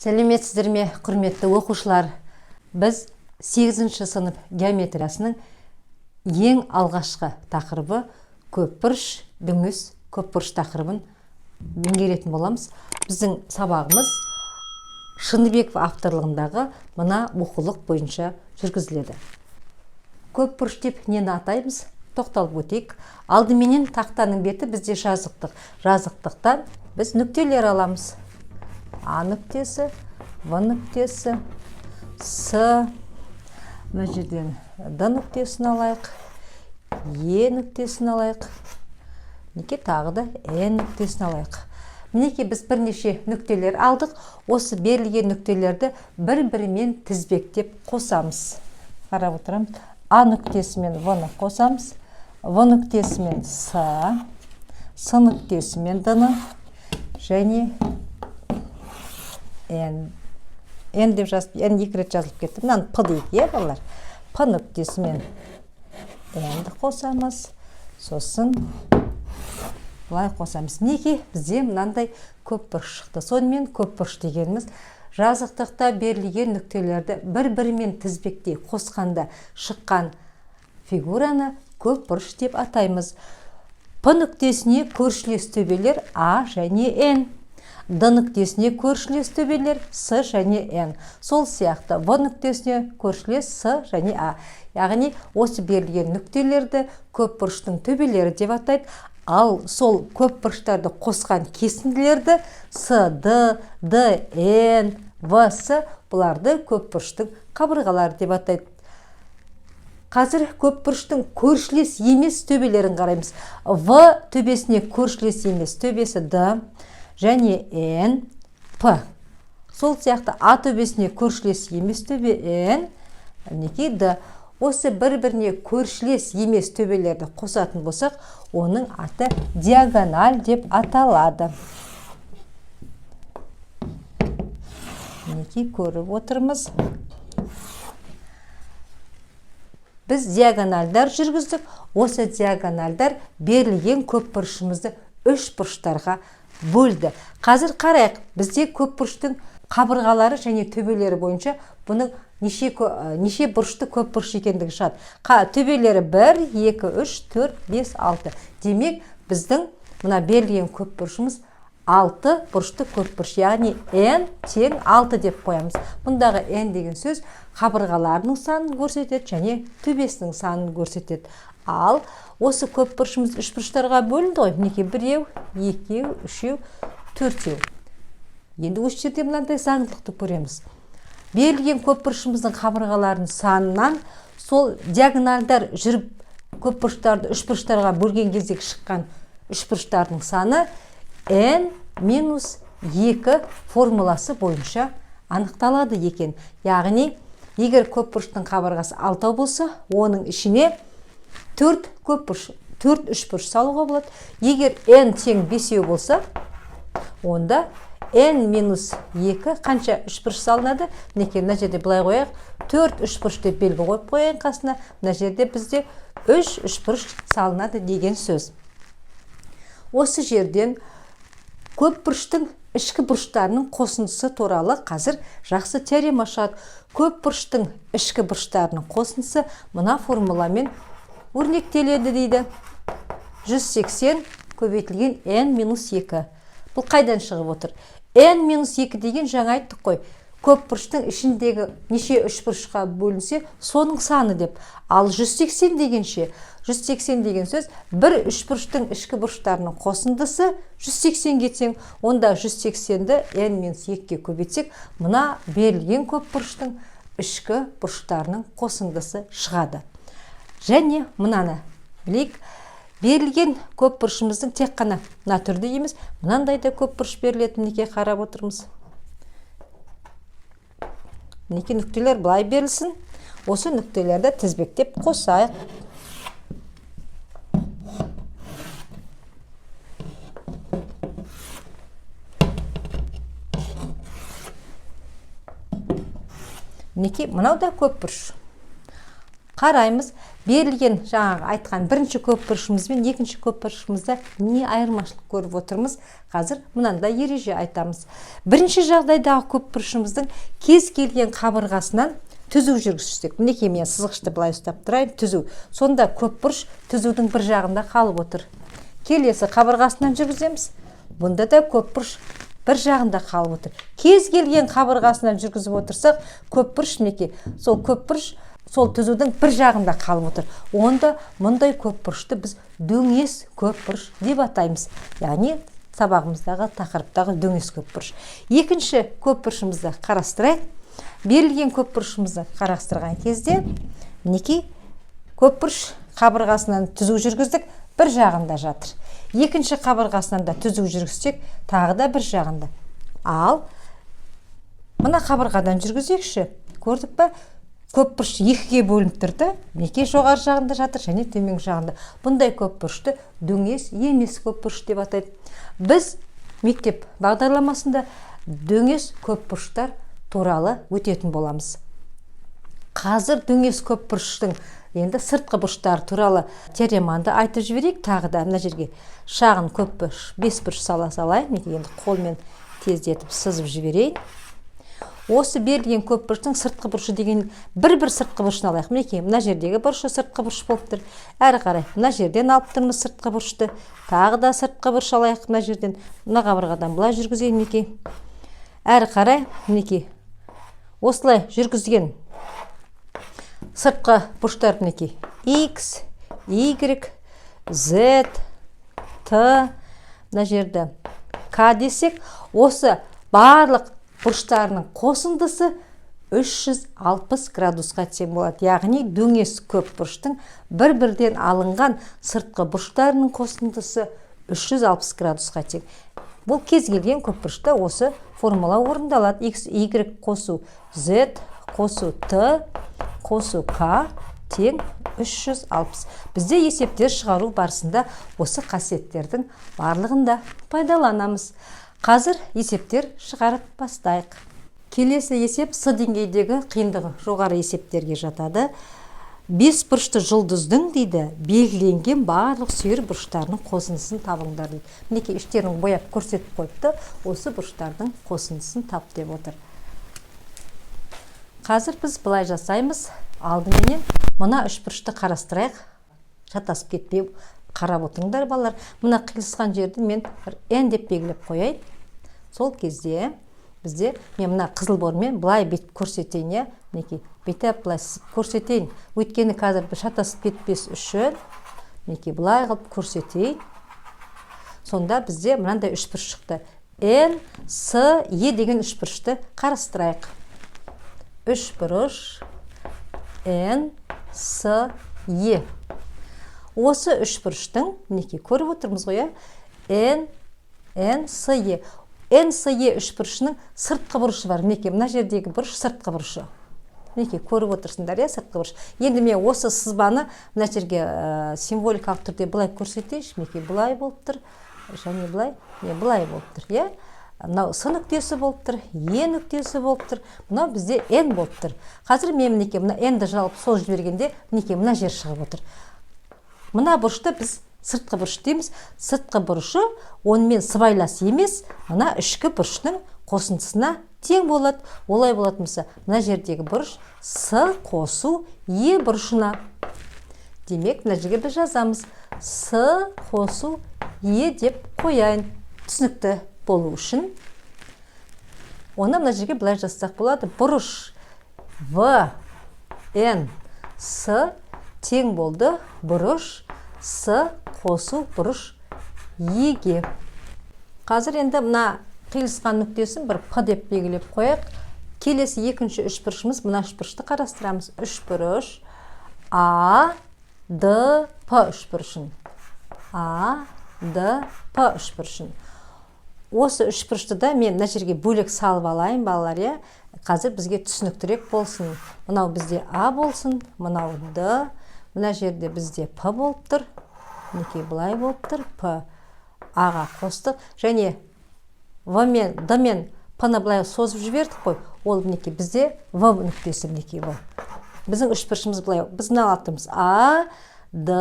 Сәлеметсіздер ме, құрметті оқушылар? Біз 8-ші сынып геометриясының ең алғашқы тақырыбы көпбұрыш, дөңес көпбұрыш тақырыбын меңгеретін боламыз. Біздің сабағымыз Шыныбеков авторлығындағы мына оқулық бойынша жүргізіледі. Көпбұрыш деп нені атаймыз? Тоқталып өтейік. Алдыменен тақтаның беті бізде жазықтық. Жазықтықтан біз нүктелер аламыз. А нүктесі, В нүктесі, С, мына жерден Д нүктесін алайық, Е нүктесін алайық, мінекей тағы да Н нүктесін алайық. Мінекей біз бірнеше нүктелер алдық. Осы берілген нүктелерді бір-бірімен тізбектеп қосамыз. Қарап отырамыз. А нүктесімен В-ны қосамыз, В нүктесімен С нүктесімен Д-ны және N деп жазып, N екі рет жазылып кетті. Мынаны П дейік, балалар. П нүктесімен N-ді қосамыз, сосын былай қосамыз. Неге бізде мынандай көпбұрыш шықты? Сонымен көпбұрыш дегеніміз жазықтықта берілген нүктелерді бір-бірімен тізбектей қосқанда шыққан фигураны көпбұрыш деп атаймыз. П нүктесіне көршілес төбелер А және N. Д нүктесіне көршілес төбелер С және N. Сол сияқты В нүктесіне көршілес С және А. Яғни осы берілген нүктелерді көпбұрыштың төбелері деп атайды. Ал сол көпбұрыштарды қосқан кесінділерді С, Д, Н, В, С бұларды көпбұрыштың қабырғалары деп атайды. Қазір көпбұрыштың көршілес емес төбелерін қараймыз. В төбесіне көршілес емес төбесі Д және Н, П. Сол сияқты А төбесіне көршілес емес төбе Н, мінекей Д. Осы бір-біріне көршілес емес төбелерді қосатын болсақ, оның аты диагональ деп аталады. Мінекей көріп отырмыз. Біз диагональдар жүргіздік. Осы диагональдар берілген көпбұрышымызды үш бұрыштарға бөлді. Қазір қарайық, бізде көпбұрыштың қабырғалары және төбелері бойынша бұның неше бұрышты көпбұрыш екендігі шығады. Төбелері 1, 2, 3, 4, 5, 6. Демек, біздің мына берілген көпбұрышымыз 6 бұрышты көпбұрыш, яғни N тең 6 деп қоямыз. Бұндағы N деген сөз қабырғаларының санын көрсетеді және төбесінің санын көрсетеді. Ал осы көпбұрышымыз үш бұрыштарға бөлінді ғой. Мінекей 1, 2, 3, 4. Енді осы жерде мынандай заңдылықты көреміз. Берілген көпбұрышымыздың қабырғаларының санынан сол диагональдар жүріп көпбұрыштарды үш бұрыштарға бөлген кездегі шыққан үш бұрыштардың саны n-2 формуласы бойынша анықталады екен. Яғни, егер көпбұрыштың қабырғасы 6 болса, оның ішіне 4 үшбұрыш салуға болады. Егер n тең 5 болса, онда n-2 қанша үшбұрыш салынады? Неке, мына жерде былай қояйық, 4 үшбұрыш деп белгі қойып қояйын қасына. Мына жерде бізде 3 үшбұрыш салынады деген сөз. Осы жерден көпбұрыштың ішкі бұрыштарының қосындысы туралы қазір жақсы теорема шығады. Көпбұрыштың ішкі бұрыштарының қосындысы мына формуламен өрнектеледі дейді. 180 көбейтілген n-2. Бұл қайдан шығып отыр? n-2 деген жаңа айттық қой. Көпбұрыштың ішіндегі неше үшбұрышқа бөлінсе, соның саны деп. Ал 180 дегенше, 180 деген сөз бір үшбұрыштың ішкі бұрыштарының қосындысы 180-ге тең. Онда 180-ді n-2-ге көбейтсек, мына берілген көпбұрыштың ішкі бұрыштарының қосындысы шығады. Және мынаны білейік. Берілген көпбұрышымыздың тек қана мына түрде емес, мынандай да көпбұрыш берілетін. Мінекей қарап отырмыз. Мінекей нүктелер былай берілсін. Осы нүктелерді тізбектеп қосайық. Мінекей мынау да көпбұрыш. Қараймыз, берілген жаңағы айтқан бірінші көпбұрышымыз бен екінші көпбұрышымызда не айырмашылық көріп отырмыз? Қазір мынандай ереже айтамыз. Бірінші жағдайдағы көпбұрышымыздың кез келген қабырғасынан түзу жүргізсек, мінекей мен сызғышты былай ұстап тұрайын, түзу. Сонда көпбұрыш түзудің бір жағында қалып отыр. Келесі қабырғасынан жүргіземіз. Бұнда да көпбұрыш бір жағында қалып отыр. Кез келген қабырғасынан жүргізіп отырсақ, көпбұрыш мінекей, сол көпбұрыш сол түзудің бір жағында қалып отыр. Онда мұндай көпбұрышты біз дөңес көпбұрыш деп атаймыз. Яғни сабағымыздағы тақырыптағы дөңес көпбұрыш. Екінші көпбұрышымызды қарастырайық. Берілген көпбұрышымызды қарастырған кезде, мінекей көпбұрыш қабырғасынан түзу жүргіздік, бір жағында жатыр. Екінші қабырғасынан да түзу жүргізсек, тағы да бір жағында. Ал мына қабырғадан жүргізекші. Көрдік пе? Көпбұрыш екіге бөлініп тұрды. Мінекей жоғары жағында жатыр және төменгі жағында. Бұндай көпбұрышты дөңес емес көпбұрыш деп атайды. Біз мектеп бағдарламасында дөңес көпбұрыштар туралы өтетін боламыз. Қазір дөңес көпбұрыштың енді сыртқы бұрыштары туралы теореманы айтып жіберейік. Тағы да мына жерге шағын көпбұрыш, бес бұрыш сала салайын. Енді қолмен тездетіп сызып жіберейін. Осы берілген көпбұрыштың сыртқы бұрышы деген бір сыртқы бұрышын алайық. Мінекей мына жердегі бұрышы сыртқы бұрыш болып тұр. Әрі қарай мына жерден алып тұрмыз сыртқы бұрышты. Тағы да сыртқы бұрыш алайық мына жерден. Мына қабырғадан былай жүргізейін мінекей. Әрі қарай мінекей осылай жүргізген сыртқы бұрыштар мінекей X, Y, Z, T, мына жерді K десек, осы барлық бұрыштарының қосындысы 360 градусқа тең болады. Яғни дөңес көпбұрыштың бір-бірден алынған сыртқы бұрыштарының қосындысы 360 градусқа тең. Бұл кез келген көпбұрышта осы формула орындалады. X, Y қосу Z қосу T қосу K тең 360. Бізде есептер шығару барысында осы қасиеттердің барлығында пайдаланамыз. Қазір есептер шығарып бастайық. Келесі есеп С деңгейдегі қиындығы жоғары есептерге жатады. Бес бұрышты жұлдыздың дейді белгіленген барлық сүйір бұрыштарының қосындысын табыңдар дейді. Мінекей іштерін бояп көрсетіп қойыпты. Осы бұрыштардың қосындысын тап деп отыр. Қазір біз былай жасаймыз. Алдыменен мына үш бұрышты қарастырайық. Шатасып кетпей қарап отырыңдар балалар. Мына қиылысқан жерді мен N деп белгілеп қояйын. Сол кезде бізде мен мына қызыл бормен былай бет көрсетейін. Мінекей бетіп былай көрсетейін. Өйткені қазір шатасып кетпес үшін мінекей былай қылып көрсетейін. Сонда бізде мынандай үш бұрыш шықты. N, S, E деген үш бұрышты қарастырайық. Үш бұрыш N, S, E. Осы үш бұрыштың, мінекей көріп отырмыз ғой, N, S, E. N, S, E үш бұрышының сыртқы бұрышы бар. Мінекей мына жердегі бұрыш сыртқы бұрышы. Мінекей көріп отырсыңдар, сыртқы бұрыш. Енді мен осы сызбаны мына жерге символикалық түрде былай көрсетейінші. Мінекей былай болып тұр, және былай болып тұр. Мынау С нүктесі болып тұр, Е нүктесі болып тұр. Мынау бізде N болып тұр. Қазір мен мінекей мына N-ді жалып сол жібергенде мінекей мына жер шығып отыр. Мына бұрышты біз сыртқы бұрыш дейміз. Сыртқы бұрышы онымен сыбайлас емес, мына ішкі бұрыштың қосындысына тең болады. Олай болатынса, мына жердегі бұрыш С қосу Е бұрышына. Демек, мына жерге біз жазамыз. С қосу Е деп қояйын. Түсінікті болу үшін. Оны мына жерге былай жазсақ болады. Бұрыш В, N, С тең болды. Бұрыш С қосу бұрыш Еге. Қазір енді мына қиылысқан нүктесін бір П деп белгілеп қояйық. Келесі екінші үш бұрышымыз мына үш бұрышты қарастырамыз. Үш бұрыш А, Д, П үш бұрышын. А, Д, П үш бұрышын. Осы үш бұрышты да мен мына жерге бөлек салып алайын, балалар. Қазір бізге түсініктірек болсын. Мынау бізде А болсын, мынау Д, мына жерде бізде П болып тұр. Мінекей былай болып тұр. П Аға қостық. Және В мен Д мен П-ны былай созып жібердік қой. Ол мінекей бізде В нүктесі мінекей бұл. Біздің үшбұрышымыз былай. Біз мына алатымыз. А, Д,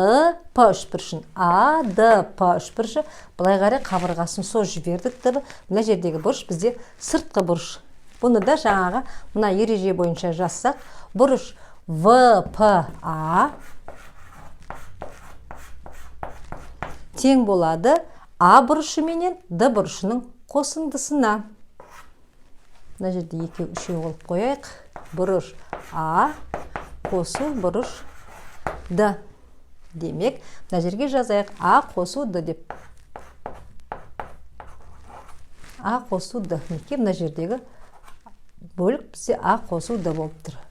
П үшбұрышын. А, Д, П үшбұрышы. Былай қарай қабырғасын сол жібердік. Мына жердегі бұрыш бізде сыртқы бұрыш. Бұны да жаңағы мына ереже бойынша жазсақ, бұрыш В, П, А тең болады А бұрышы менен Д бұрышының қосындысына. Мына жерде 2-3 болып қояйық. Бұрыш А қосу бұрыш Д. Демек, мына жерге жазайық А қосу Д деп. А қосу Д. Неке мына жердегі бөлік бізде А қосу Д болып тұр.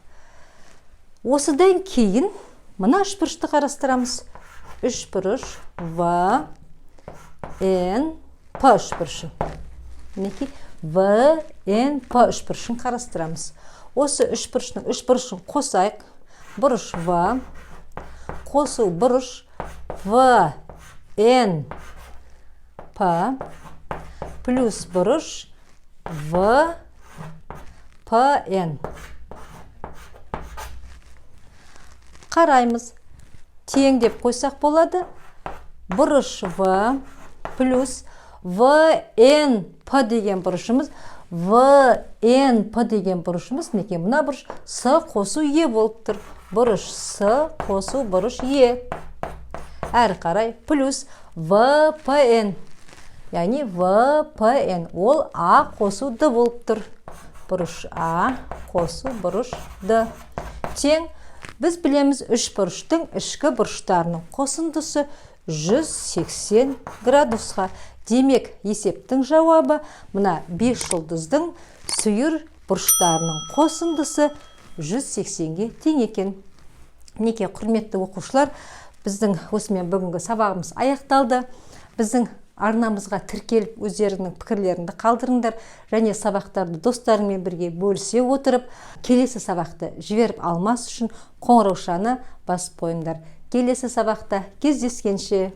Осыдан кейін мына үшбұрышты қарастырамыз. Үшбұрыш В, Н, П үшбұрышы. Неке В, Н, П үшбұрышын қарастырамыз. Осы үшбұрышын қосайық. Бұрыш В, қосу бұрыш В, Н, П, плюс бұрыш В, П, Н. Қараймыз. Тең деп қойсақ болады. Бұрыш В плюс В, Н, П деген бұрышымыз. В, Н, П деген бұрышымыз. Неке мына бұрыш С қосу Е болып тұр. Бұрыш С қосу бұрыш Е. Әрі қарай плюс В, П, Н. Яғни В, П, Н. Ол А қосу Д болып тұр. Бұрыш А қосу бұрыш Д. Тең. Біз білеміз үшбұрыштың ішкі бұрыштарының қосындысы 180 градусқа. Демек, есептің жауабы мына 5 жұлдыздың сүйір бұрыштарының қосындысы 180-ге тең екен. Неке құрметті оқушылар, біздің осымен бүгінгі сабағымыз аяқталды. Біздің арнамызға тіркеліп өздерінің пікірлеріңді қалдырыңдар және сабақтарды достарыңмен бірге бөлісе отырып, келесі сабақты жіберіп алмас үшін қоңыраушаны басып қойыңдар. Келесі сабақта кездескенше.